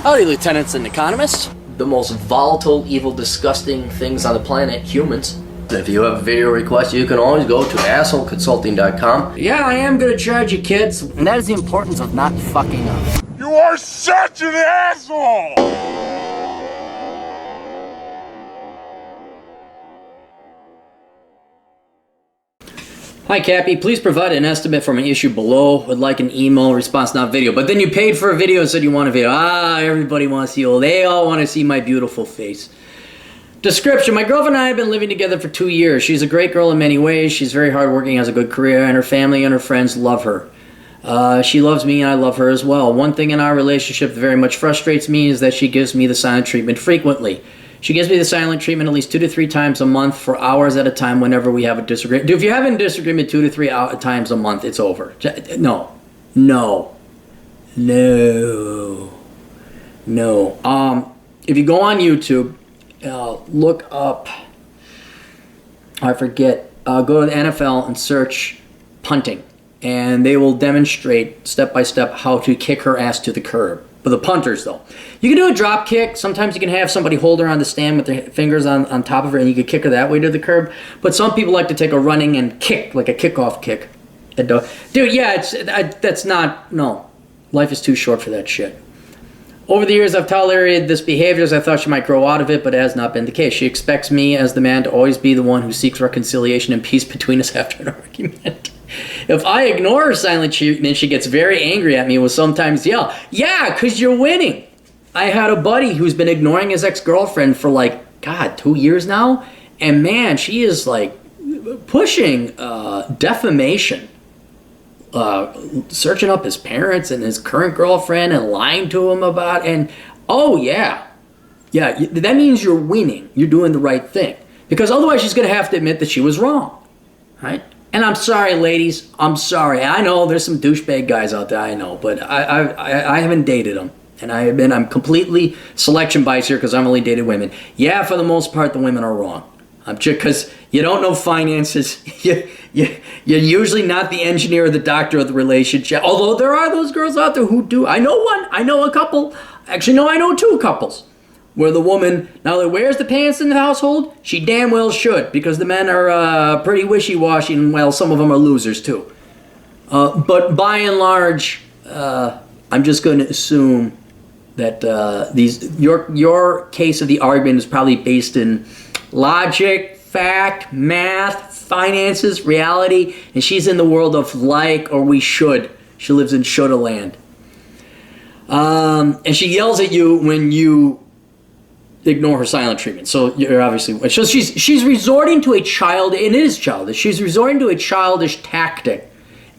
Howdy, lieutenants and economists. The most volatile, evil, disgusting things on the planet, humans. If you have a video request, you can always go to assholeconsulting.com. Yeah, I am gonna charge you, kids. And that is the importance of not fucking up. You are such an asshole! Hi, Cappy. Please provide an estimate from an issue below. Would like an email response, not video. But then you paid for a video and said you want a video. Everybody wants to see you. They all want to see my beautiful face. Description. My girlfriend and I have been living together for 2 years. She's a great girl in many ways. She's very hardworking, has a good career, and her family and her friends love her. She loves me, and I love her as well. One thing in our relationship that very much frustrates me is that she gives me the silent treatment frequently. She gives me the silent treatment at least 2 to 3 times a month for hours at a time whenever we have a disagreement. Dude, if you're having a disagreement 2 to 3 times a month, it's over. No. If you go on YouTube, look up, I forget, go to the NFL and search punting. And they will demonstrate step by step how to kick her ass to the curb. For the punters, though. You can do a drop kick. Sometimes you can have somebody hold her on the stand with their fingers on top of her and you can kick her that way to the curb. But some people like to take a running and kick, like a kickoff kick. Dude, yeah, that's not, no. Life is too short for that shit. Over the years, I've tolerated this behavior as I thought she might grow out of it, but it has not been the case. She expects me, as the man, to always be the one who seeks reconciliation and peace between us after an argument. If I ignore her silent treatment, she gets very angry at me and will sometimes yell, "Yeah, because you're winning." I had a buddy who's been ignoring his ex-girlfriend for 2 years now, and man, she is pushing defamation. Searching up his parents and his current girlfriend and lying to him about, and that means you're winning. You're doing the right thing, because otherwise she's going to have to admit that she was wrong, right? And I'm sorry, ladies. I'm sorry. I know there's some douchebag guys out there. I know, but I haven't dated them, and I'm completely selection biased here because I've only dated women. Yeah, for the most part, the women are wrong. I'm just because you don't know finances. You're usually not the engineer or the doctor of the relationship. Although there are those girls out there who do. I know one. I know a couple. Actually, no, I know 2 couples where the woman not only wears the pants in the household, she damn well should, because the men are pretty wishy-washy, and well, some of them are losers too. But by and large, I'm just going to assume that your case of the argument is probably based in logic, fact, math, finances, reality, and she's in the world of like or we should. She lives in shoulda land. And she yells at you when you ignore her silent treatment. So you're obviously, so she's resorting to a childish, and it is childish, she's resorting to a childish tactic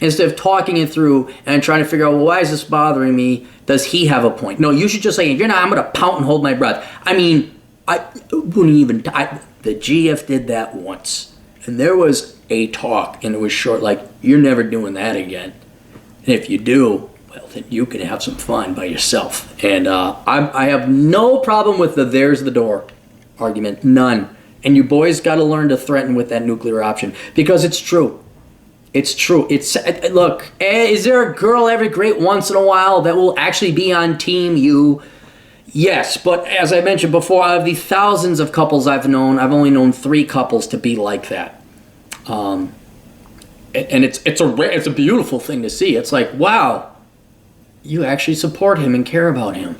instead of talking it through and trying to figure out, well, why is this bothering me? Does he have a point? No, you should just say, you're not, I'm going to pout and hold my breath. I mean, I wouldn't even, the GF did that once. And there was a talk, and it was short, you're never doing that again. And if you do, well, then you can have some fun by yourself. And I have no problem with the there's the door argument. None. And you boys got to learn to threaten with that nuclear option. Because it's true. It's true. Look, is there a girl every great once in a while that will actually be on team you? Yes, but as I mentioned before, out of the thousands of couples I've known, I've only known 3 couples to be like that. And it's a beautiful thing to see. It's like, wow, you actually support him and care about him.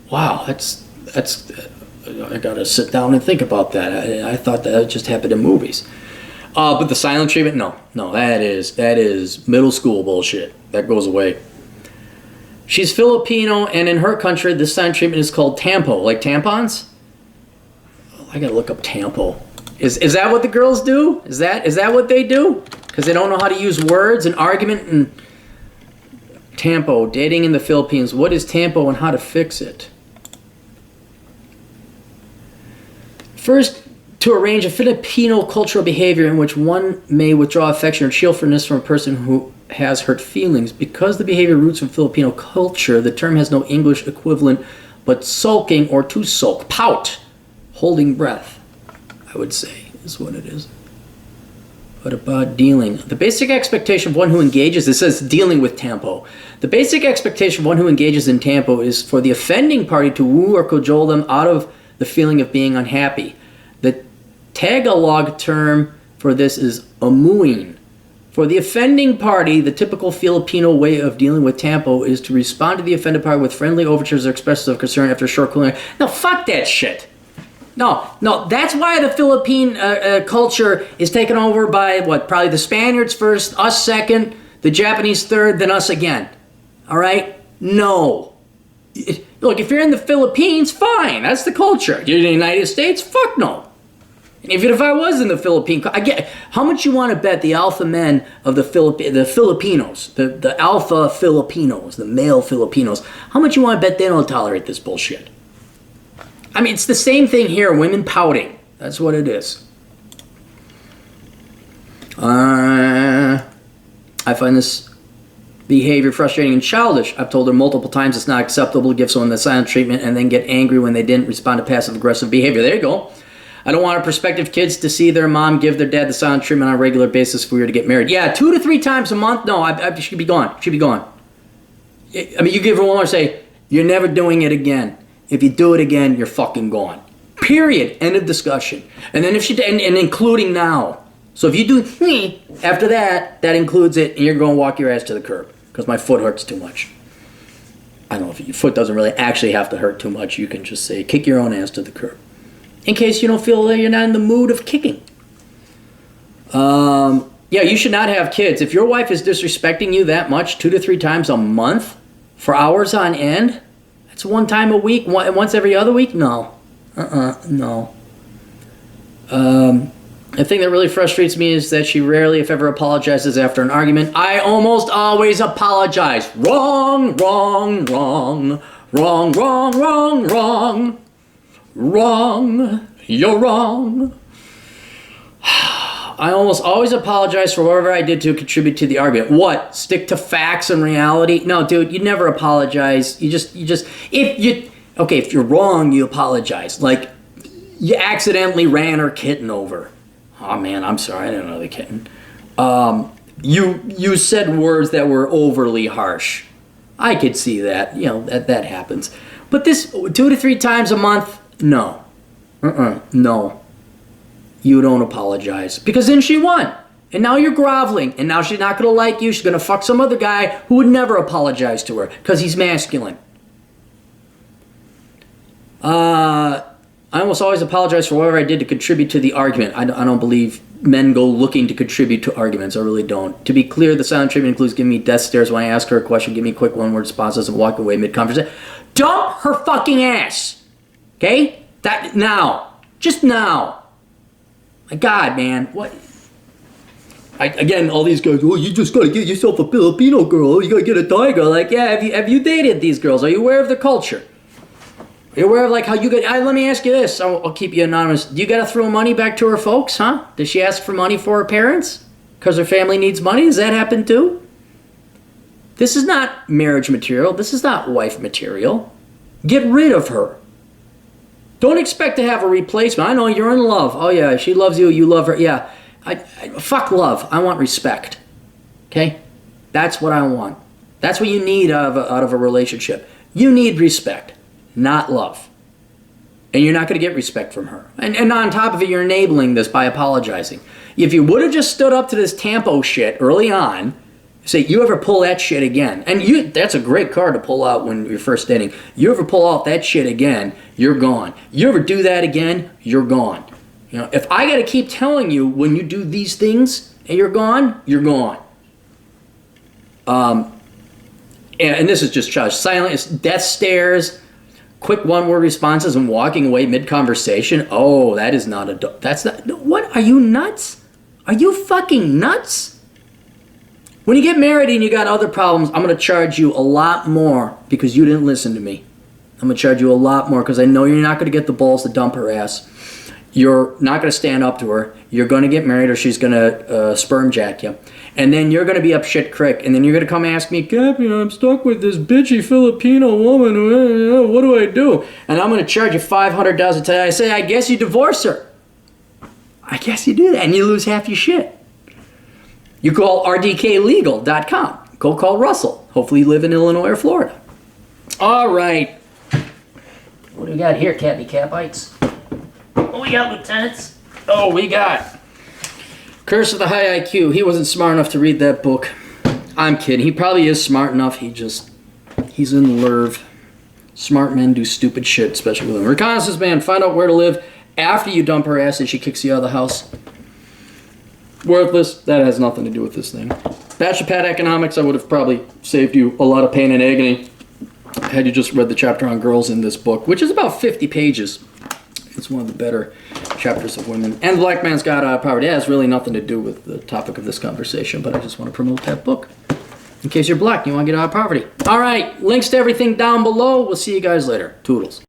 Wow, that's I gotta sit down and think about that. I thought that just happened in movies. But the silent treatment, no, that is middle school bullshit. That goes away. She's Filipino, and in her country, this silent treatment is called Tampo, like tampons. Oh, I gotta look up Tampo. Is that what the girls do? Is that what they do? Because they don't know how to use words and argument and Tampo, dating in the Philippines. What is Tampo and how to fix it? First, to arrange a Filipino cultural behavior in which one may withdraw affection or cheerfulness from a person who has hurt feelings. Because the behavior roots from Filipino culture, the term has no English equivalent but sulking or to sulk. Pout. Holding breath, I would say, is what it is. What about dealing? The basic expectation of one who engages, it says dealing with Tampo. The basic expectation of one who engages in Tampo is for the offending party to woo or cajole them out of the feeling of being unhappy. The Tagalog term for this is amuing. For the offending party, the typical Filipino way of dealing with Tampo is to respond to the offended party with friendly overtures or expressions of concern after a short cooling. No, fuck that shit. No, that's why the Philippine culture is taken over by, probably the Spaniards first, us second, the Japanese third, then us again. All right? No. Look, if you're in the Philippines, fine. That's the culture. You're in the United States? Fuck no. And even if I was in the Philippines, I get how much you want to bet the alpha men of the Filipinos, the alpha Filipinos, the male Filipinos, how much you want to bet they don't tolerate this bullshit? I mean, it's the same thing here, women pouting. That's what it is. I find this behavior frustrating and childish. I've told her multiple times it's not acceptable to give someone the silent treatment and then get angry when they didn't respond to passive-aggressive behavior. There you go. I don't want our prospective kids to see their mom give their dad the silent treatment on a regular basis if we were to get married. Yeah, 2 to 3 times a month? No, I should be gone. Should be gone. I mean, you give her one more, say, you're never doing it again. If you do it again, you're fucking gone. Period. End of discussion. And then if she, and including now. So if you do after that, that includes it, and you're going to walk your ass to the curb because my foot hurts too much. I don't know if your foot doesn't really actually have to hurt too much. You can just say, kick your own ass to the curb. In case you don't feel that you're not in the mood of kicking. Yeah, you should not have kids. If your wife is disrespecting you that much, 2 to 3 times a month for hours on end, it's 1 time a week, once every other week? No. No. The thing that really frustrates me is that she rarely, if ever, apologizes after an argument. I almost always apologize. Wrong, wrong, wrong. Wrong, wrong, wrong, wrong. Wrong. You're wrong. I almost always apologize for whatever I did to contribute to the argument. What? Stick to facts and reality? No, dude, you never apologize. If you're wrong, you apologize. Like, you accidentally ran her kitten over. Oh man, I'm sorry, I didn't know the kitten. You said words that were overly harsh. I could see that, that happens. But this 2 to 3 times a month, no. No. You don't apologize. Because then she won. And now you're groveling. And now she's not going to like you. She's going to fuck some other guy who would never apologize to her. Because he's masculine. I almost always apologize for whatever I did to contribute to the argument. I don't believe men go looking to contribute to arguments. I really don't. To be clear, the silent treatment includes giving me death stares when I ask her a question, give me quick one-word responses, and walk away mid-conversation. Dump her fucking ass! Okay? That now. Just now. My God, man. What? Again, all these guys, you just gotta get yourself a Filipino girl. You gotta get a Thai girl. Like, yeah, have you dated these girls? Are you aware of the culture? Are you aware of, how you get... let me ask you this. I'll keep you anonymous. Do you gotta throw money back to her folks, huh? Does she ask for money for her parents? Because her family needs money? Does that happen too? This is not marriage material. This is not wife material. Get rid of her. Don't expect to have a replacement. I know you're in love. Oh yeah, she loves you, you love her. Yeah, fuck love. I want respect. Okay? That's what I want. That's what you need out of a relationship. You need respect, not love. And you're not going to get respect from her. And on top of it, you're enabling this by apologizing. If you would have just stood up to this Tampo shit early on, say, you ever pull that shit again, and that's a great card to pull out when you're first dating. You ever pull out that shit again, you're gone. You ever do that again, you're gone. If I got to keep telling you when you do these things and you're gone, you're gone. And this is just childish. Silent, it's death stares, quick one-word responses, and walking away mid-conversation. Oh, that is not that's not, what, are you nuts? Are you fucking nuts? When you get married and you got other problems, I'm going to charge you a lot more because you didn't listen to me. I'm going to charge you a lot more because I know you're not going to get the balls to dump her ass. You're not going to stand up to her. You're going to get married or she's going to sperm jack you. And then you're going to be up shit creek. And then you're going to come ask me, Cappy, I'm stuck with this bitchy Filipino woman. What do I do? And I'm going to charge you $500 a day. I say, I guess you divorce her. I guess you do that. And you lose half your shit. You call rdklegal.com. Go call Russell. Hopefully you live in Illinois or Florida. All right. What do we got here, Cappy Cappites? What we got, Lieutenants? Oh, we got Curse of the High IQ. He wasn't smart enough to read that book. I'm kidding. He probably is smart enough. He's in Lerv. Smart men do stupid shit, especially with women. Reconnaissance man, find out where to live after you dump her ass and she kicks you out of the house. Worthless. That has nothing to do with this thing. Bachelor Pad Economics, I would have probably saved you a lot of pain and agony had you just read the chapter on girls in this book, which is about 50 pages. It's one of the better chapters of women. And The Black Man's Guide to Poverty. It has really nothing to do with the topic of this conversation, but I just want to promote that book. In case you're black and you want to get out of poverty. All right, links to everything down below. We'll see you guys later. Toodles.